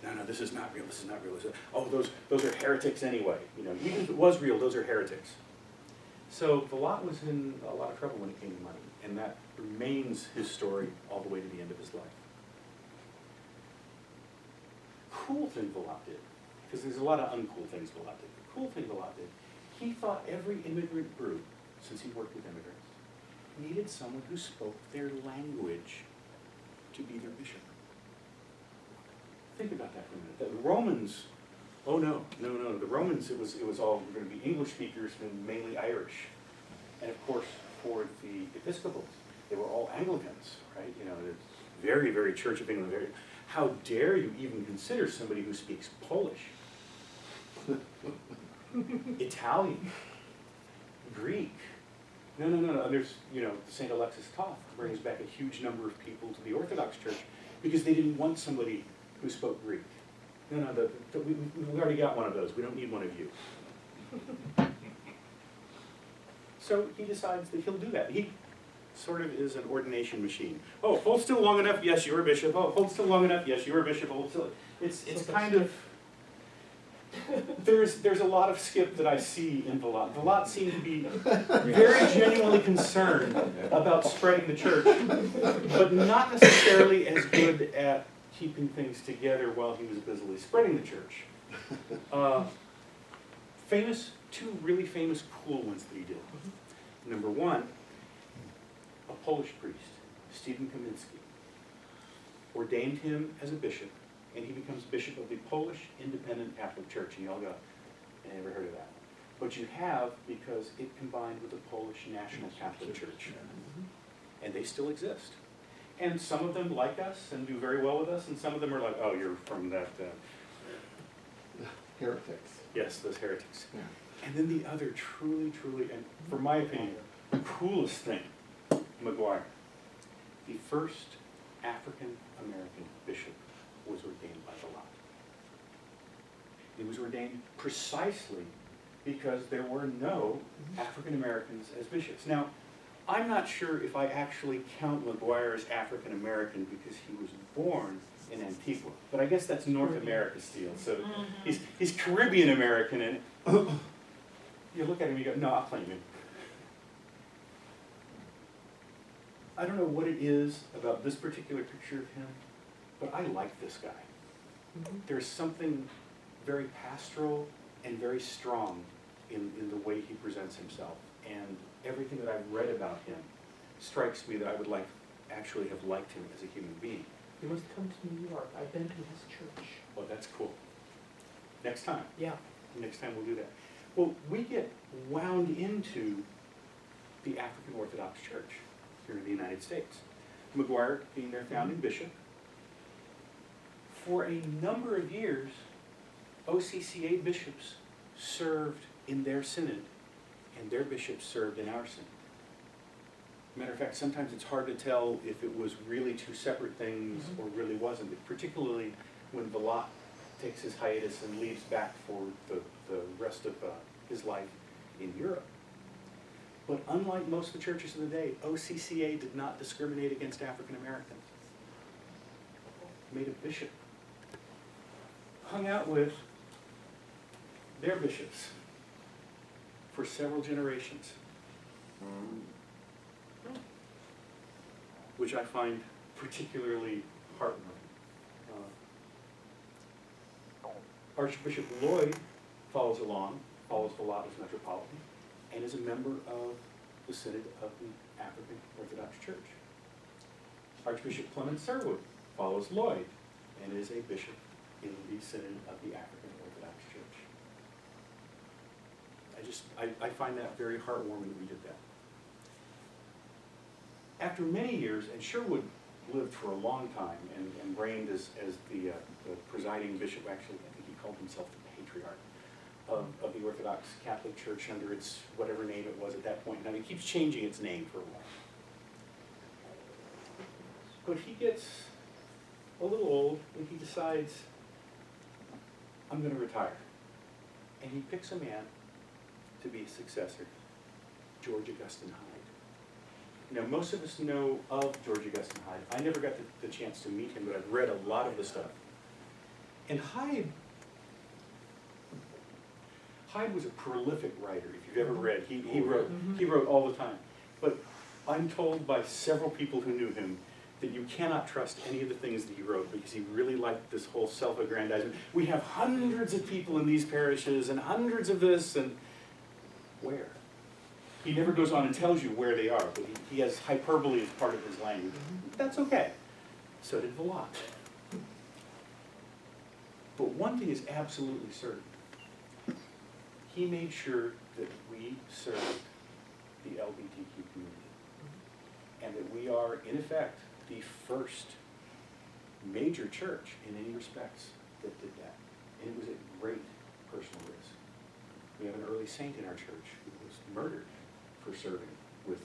No, this is not real, this is not real. Oh, those are heretics anyway. You know, even if it was real, those are heretics. So Vilat was in a lot of trouble when it came to money, and that remains his story all the way to the end of his life. Cool thing Vilat did, because there's a lot of uncool things Vilat did. The cool thing Vilat did, he thought every immigrant group, since he worked with immigrants, needed someone who spoke their language to be their bishop. Think about that for a minute. The Romans, oh no. The Romans, it was all going to be English speakers and mainly Irish. And of course, for the Episcopals, they were all Anglicans, right? You know, it's very, very Church of England. Very, how dare you even consider somebody who speaks Polish, Italian, Greek? No. There's, St. Alexis Toth brings back a huge number of people to the Orthodox Church because they didn't want somebody who spoke Greek. No, we already got one of those. We don't need one of you. So he decides that he'll do that. He sort of is an ordination machine. Oh, hold still long enough. Yes, you're a bishop. Oh, hold still long enough. Yes, you're a bishop. Hold still. It's kind of. There's a lot of skip that I see in Vilat. Vilat seemed to be very genuinely concerned about spreading the church, but not necessarily as good at keeping things together while he was busily spreading the church. Two really famous cool ones that he did. Number one, a Polish priest, Stephen Kamiński, ordained him as a bishop, and he becomes bishop of the Polish Independent Catholic Church. And y'all go, I never heard of that. But you have, because it combined with the Polish National Catholic Church. And they still exist. And some of them like us and do very well with us, and some of them are like, oh, you're from that... heretics. Yes, those heretics. Yeah. And then the other truly, and for my opinion, the coolest thing, McGuire. The first African-American bishop was ordained by the lot. He was ordained precisely because there were no African-Americans as bishops. Now, I'm not sure if I actually count McGuire as African-American because he was born in Antigua, but I guess that's North America still, so he's Caribbean-American, and you look at him and you go, no, I'll claim him. I don't know what it is about this particular picture of him, but I like this guy. There's something very pastoral and very strong in the way he presents himself, and everything that I've read about him strikes me that I would actually have liked him as a human being. You must come to New York. I've been to his church. Well, that's cool. Next time. Yeah. Next time we'll do that. Well, we get wound into the African Orthodox Church here in the United States. McGuire being their founding bishop. For a number of years, OCCA bishops served in their synod, and their bishops served in our synod. Matter of fact, sometimes it's hard to tell if it was really two separate things or really wasn't, particularly when Vilat takes his hiatus and leaves back for the rest of his life in Europe. But unlike most of the churches of the day, OCCA did not discriminate against African Americans. Made a bishop. Hung out with their bishops for several generations. Which I find particularly heartwarming. Archbishop Lloyd follows Vilat as Metropolitan, and is a member of the Synod of the African Orthodox Church. Archbishop Clement Sherwood follows Lloyd, and is a bishop in the Synod of the African Orthodox Church. I find that very heartwarming that we did that. After many years, and Sherwood lived for a long time and reigned as the presiding bishop, actually, I think he called himself the patriarch of the Orthodox-Catholic Church under its whatever name it was at that point. Now, it keeps changing its name for a while. But he gets a little old, and he decides, I'm going to retire. And he picks a man to be his successor, George Augustine Hyde. Now, most of us know of George Augustine Hyde. I never got the chance to meet him, but I've read a lot of the stuff. And Hyde was a prolific writer, if you've ever read. He wrote all the time. But I'm told by several people who knew him that you cannot trust any of the things that he wrote, because he really liked this whole self-aggrandizement. We have hundreds of people in these parishes and hundreds of this, and where? He never goes on and tells you where they are, but he has hyperbole as part of his language. That's okay. So did Vilat. But one thing is absolutely certain. He made sure that we served the LGBTQ community. And that we are, in effect, the first major church in any respects that did that. And it was at great personal risk. We have an early saint in our church who was murdered for serving with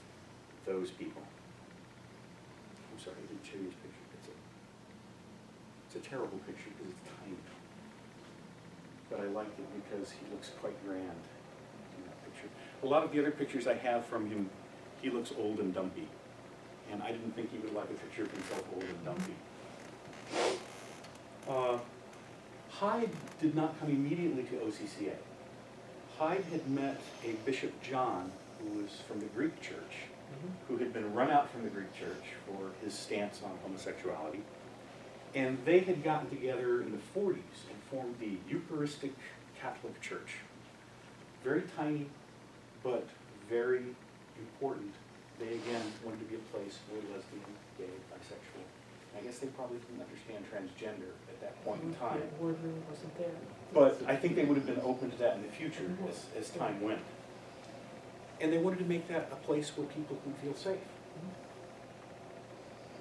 those people. I'm sorry, I didn't show you this picture. It's a terrible picture because it's tiny. But I liked it because he looks quite grand in that picture. A lot of the other pictures I have from him, he looks old and dumpy. And I didn't think he would like a picture of himself old and dumpy. Hyde did not come immediately to OCCA. Hyde had met a Bishop John, who was from the Greek church, who had been run out from the Greek church for his stance on homosexuality. And they had gotten together in the 40s and formed the Eucharistic Catholic Church. Very tiny, but very important. They again wanted to be a place where lesbian, gay, bisexual. I guess they probably didn't understand transgender at that point in time. The word really wasn't there. But I think they would have been open to that in the future as time went. And they wanted to make that a place where people can feel safe.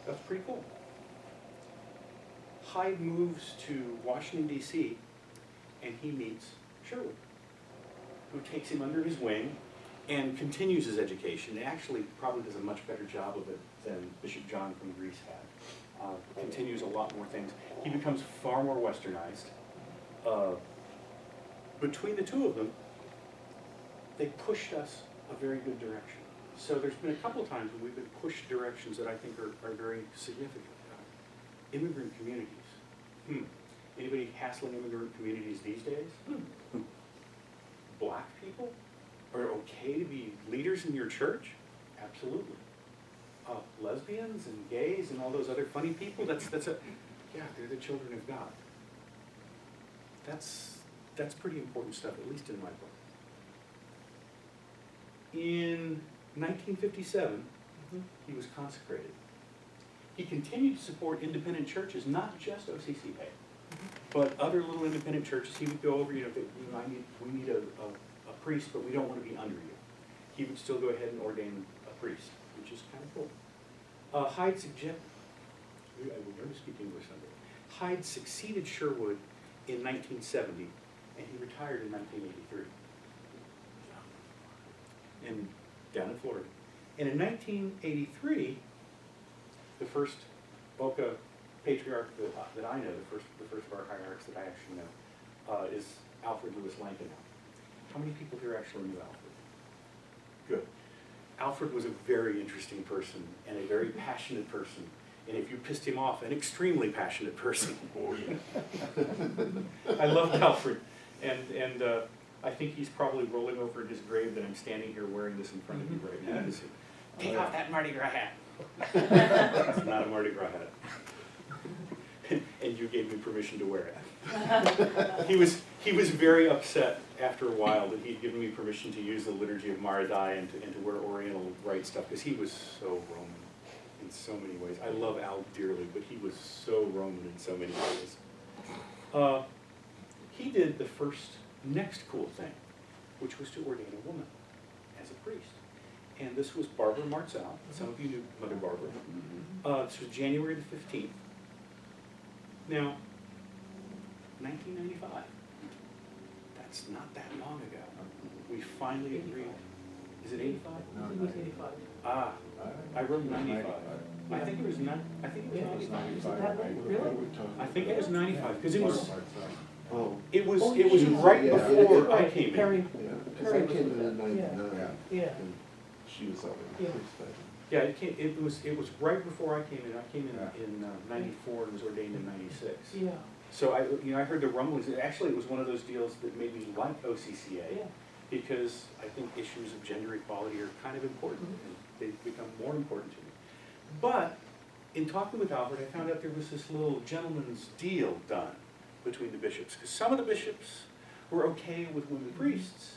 That's pretty cool. Hyde moves to Washington, D.C., and he meets Sherwood, who takes him under his wing and continues his education. He actually probably does a much better job of it than Bishop John from Greece had. Continues a lot more things. He becomes far more westernized. Between the two of them, they pushed us a very good direction. So there's been a couple of times when we've been pushed directions that I think are very significant. Immigrant communities. Anybody hassling immigrant communities these days? Black people are okay to be leaders in your church? Absolutely. Lesbians and gays and all those other funny people, yeah, they're the children of God. That's pretty important stuff, at least in my book. In 1957, he was consecrated. He continued to support independent churches, not just OCCA, but other little independent churches. He would go over, we need a priest, but we don't want to be under you. He would still go ahead and ordain a priest, which is kind of cool. Hyde we're going to speak English someday. Hyde succeeded Sherwood in 1970, and he retired in 1983. And down in Florida. And in 1983, the first OCCA patriarch that I know, the first of our hierarchs that I actually know, is Alfred Lewis Lankenau. How many people here actually knew Alfred? Good. Alfred was a very interesting person and a very passionate person. And if you pissed him off, an extremely passionate person. Oh, yeah. I loved Alfred. And I think he's probably rolling over in his grave that I'm standing here wearing this in front of you right now. Take off that Mardi Gras hat. It's not a Mardi Gras hat. And you gave me permission to wear it. He was very upset after a while that he'd given me permission to use the Liturgy of Maridai and to wear Oriental Rite stuff, because he was so Roman in so many ways. I love Al dearly, but he was so Roman in so many ways. He did the first next cool thing, which was to ordain a woman as a priest. And this was Barbara Martzell. Some of you knew Mother Barbara. This was January the 15th. Now, 1995. That's not that long ago. We finally agreed. Is it 85? I think it was 85. Ah, I wrote 95. I think it was 95. Is it that late? Really? I think it was 95, because it was Oh, it was right yeah. before I came in. Perry, yeah, because I came in '99. yeah. And she was already Yeah. priest. Yeah, it was right before I came in. I came in Yeah. in '94 and was ordained in '96. Yeah. So I heard the rumblings. Actually, it was one of those deals that made me like OCCA, Yeah. because I think issues of gender equality are kind of important, and they've become more important to me. But in talking with Alfred, I found out there was this little gentleman's deal done between the bishops, because some of the bishops were okay with women priests.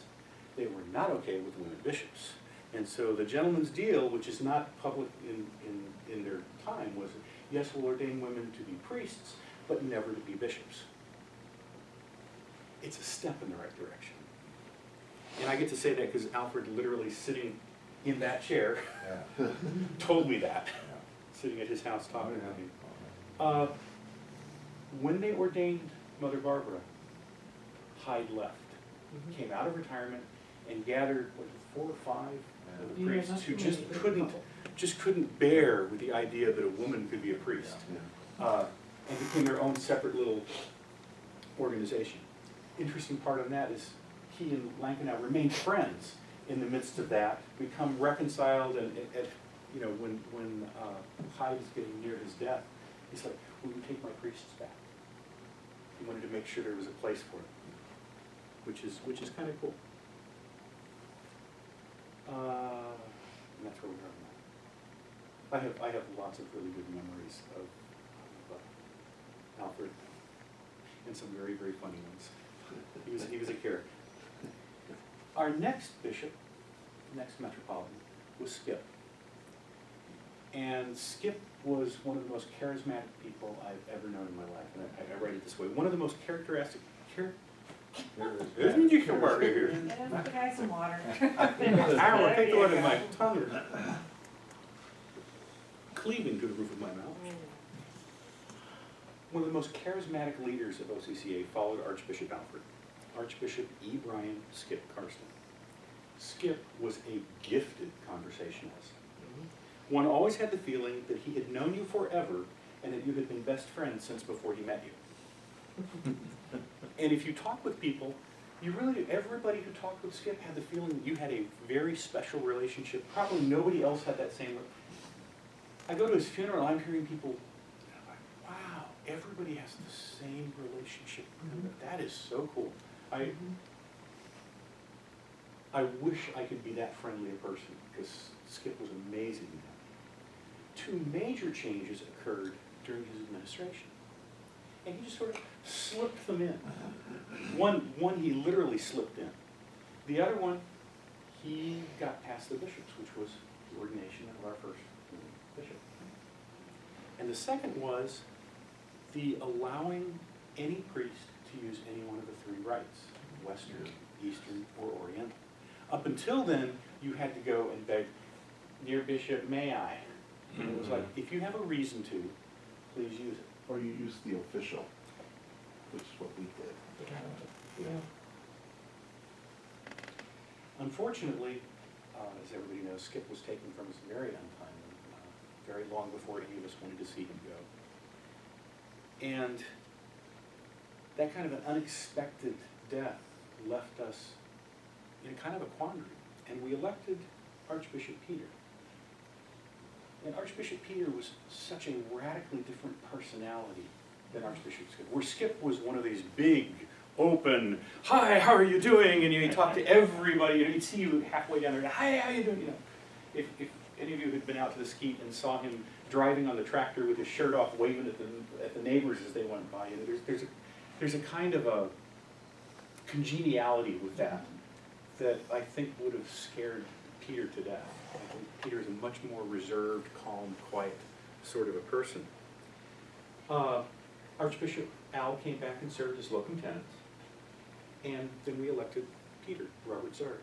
They were not okay with women bishops. And so the gentleman's deal, which is not public in their time, was, yes, we'll ordain women to be priests, but never to be bishops. It's a step in the right direction. And I get to say that because Alfred, literally sitting in that chair, Yeah. told me that, sitting at his house talking to me. When they ordained Mother Barbara, Hyde left, came out of retirement, and gathered, what, 4 or 5 of the Yeah, priests that's who really just a big couldn't couple. bear with the idea that a woman could be a priest, and became their own separate little organization. Interesting part on that is he and Lankenau remained friends in the midst of that, become reconciled, and when Hyde is getting near his death, he's like, "Will you take my priests back?" He wanted to make sure there was a place for them, which is kind of cool. And that's where we are now. I have lots of really good memories of Alfred, and some very, very funny ones. He was a character. Our next bishop, next metropolitan, was Skip. And Skip was one of the most charismatic people I've ever known in my life, and I write it this way. One of the most characteristic, isn't you come over here? And the guy some water. I will take the one in my tongue. Cleaving to the roof of my mouth. One of the most charismatic leaders of OCCA followed Archbishop Alfred. Archbishop E. Brian Skip Karsten. Skip was a gifted conversationalist. One always had the feeling that he had known you forever and that you had been best friends since before he met you. And if you talk with people, everybody who talked with Skip had the feeling that you had a very special relationship. Probably nobody else had that same. I go to his funeral, I'm hearing people, and I'm like, wow, everybody has the same relationship with him. That is so cool. I wish I could be that friendly a person, because Skip was amazing. Two major changes occurred during his administration. And he just sort of slipped them in. One he literally slipped in. The other one, he got past the bishops, which was the ordination of our first bishop. And the second was the allowing any priest to use any one of the three rites, Western, Eastern, or Oriental. Up until then, you had to go and beg, "Dear Bishop, may I?" And it was like, if you have a reason to, please use it. Or you use the official, which is what we did. Yeah. Unfortunately, as everybody knows, Skip was taken from us very untimely, very long before any of us wanted to see him go. And that kind of an unexpected death left us in a kind of a quandary. And we elected Archbishop Peter. And Archbishop Peter was such a radically different personality than Archbishop Skip. Where Skip was one of these big, open, "Hi, how are you doing?" And he'd talk to everybody, and he'd see you halfway down there, "Hi, how you doing?" If any of you had been out to the skeet and saw him driving on the tractor with his shirt off, waving at the neighbors as they went by, there's a kind of a congeniality with that I think would have scared Peter to death. I think Peter is a much more reserved, calm, quiet sort of a person. Archbishop Al came back and served as locum tenens, and then we elected Peter, Robert Zard.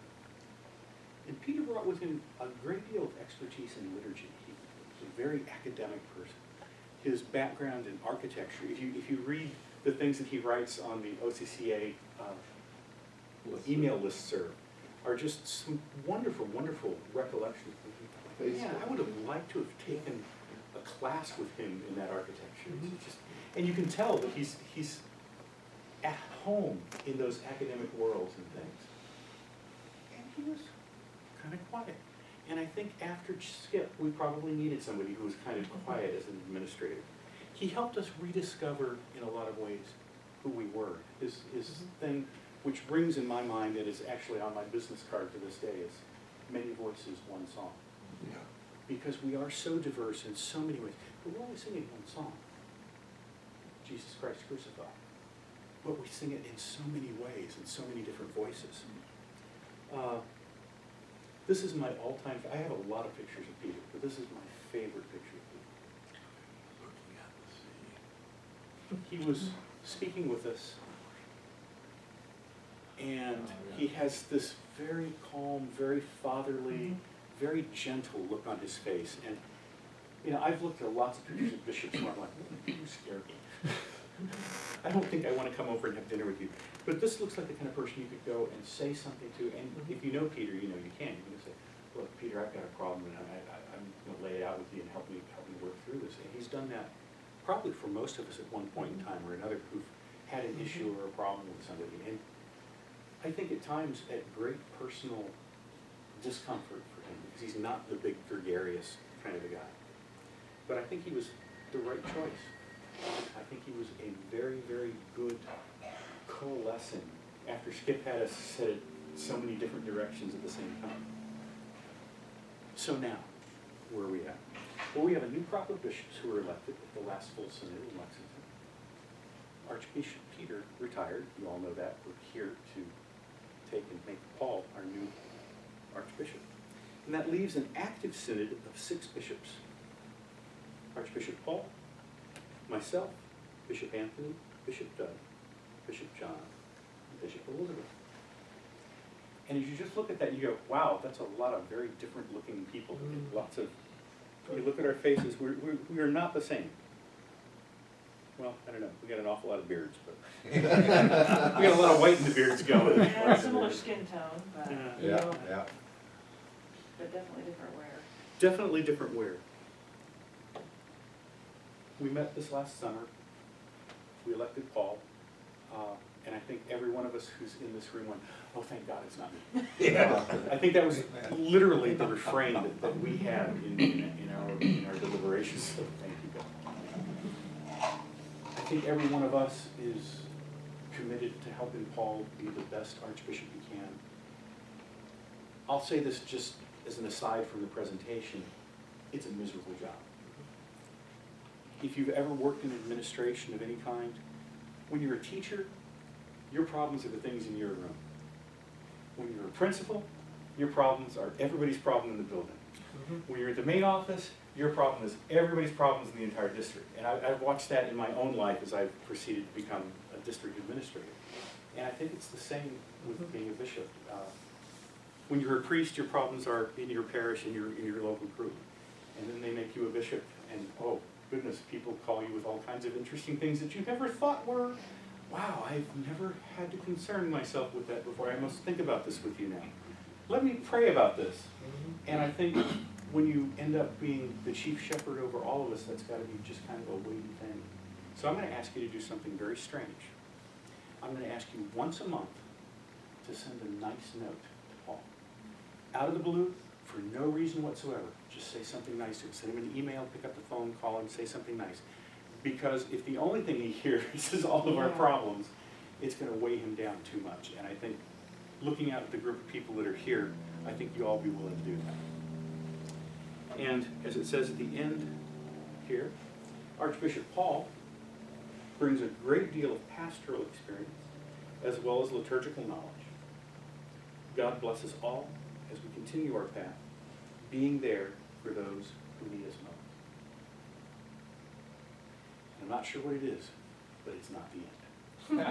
And Peter brought with him a great deal of expertise in liturgy. He was a very academic person. His background in architecture, if you read the things that he writes on the OCCA email listserv, are just some wonderful, wonderful recollections. Yeah, I would have liked to have taken a class with him in that architecture. And you can tell that he's at home in those academic worlds and things. And he was kind of quiet. And I think after Skip, we probably needed somebody who was kind of quiet as an administrator. He helped us rediscover, in a lot of ways, who we were. His thing, which brings in my mind, and is actually on my business card to this day, is many voices, one song. Yeah. Because we are so diverse in so many ways, but we're only singing one song, Jesus Christ Crucified. But we sing it in so many ways, in so many different voices. This is my all-time, I have a lot of pictures of Peter, but this is my favorite picture of Peter. He was speaking with us, and he has this very calm, very fatherly, very gentle look on his face. And I've looked at lots of pictures of bishops where I'm like, you scare me. I don't think I want to come over and have dinner with you. But this looks like the kind of person you could go and say something to. And if you know Peter, you can. You can say, "Look, Peter, I've got a problem, and I'm going to lay it out with you and help me work through this." And he's done that probably for most of us at one point in time or another who've had an issue or a problem with somebody. And I think at times at great personal discomfort for him, because he's not the big gregarious kind of a guy. But I think he was the right choice. I think he was a very, very good coalescing after Skip had us set so many different directions at the same time. So now, where are we at? Well, we have a new crop of bishops who were elected at the last full synod in Lexington. Archbishop Peter retired, you all know that. We're here to take and make Paul our new Archbishop. And that leaves an active synod of 6 bishops. Archbishop Paul, myself, Bishop Anthony, Bishop Doug, Bishop John, and Bishop Elizabeth. And as you just look at that, you go, wow, that's a lot of very different looking people. Lots of, you look at our faces, we are not the same. Well, I don't know, we got an awful lot of beards, but we got a lot of white in the beards going. Yeah, similar skin tone, but, Yeah, yeah. but definitely different wear. Definitely different wear. We met this last summer. We elected Paul. And I think every one of us who's in this room went, oh, thank God it's not me. Yeah. I think that was literally the refrain that we had in our deliberations. So thank you, God. I think every one of us is committed to helping Paul be the best archbishop he can. I'll say this just as an aside from the presentation. It's a miserable job. If you've ever worked in administration of any kind, when you're a teacher, your problems are the things in your room. When you're a principal, your problems are everybody's problem in the building. When you're at the main office, your problem is everybody's problems in the entire district. And I've watched that in my own life as I've proceeded to become a district administrator. And I think it's the same with being a bishop. When you're a priest, your problems are in your parish, in your local group. And then they make you a bishop, and oh goodness, people call you with all kinds of interesting things that you never thought were, wow, I've never had to concern myself with that before. I must think about this with you now. Let me pray about this. And I think when you end up being the chief shepherd over all of us, that's got to be just kind of a weighty thing. So I'm going to ask you to do something very strange. I'm going to ask you once a month to send a nice note to Paul. Out of the blue, for no reason whatsoever. Just say something nice to him. Send him an email, pick up the phone, call him, say something nice. Because if the only thing he hears is all of our problems, it's going to weigh him down too much. And I think, looking out at the group of people that are here, I think you all be willing to do that. And as it says at the end here, Archbishop Paul brings a great deal of pastoral experience as well as liturgical knowledge. God bless us all as we continue our path, being there for those who need us most. I'm not sure what it is, but it's not the end.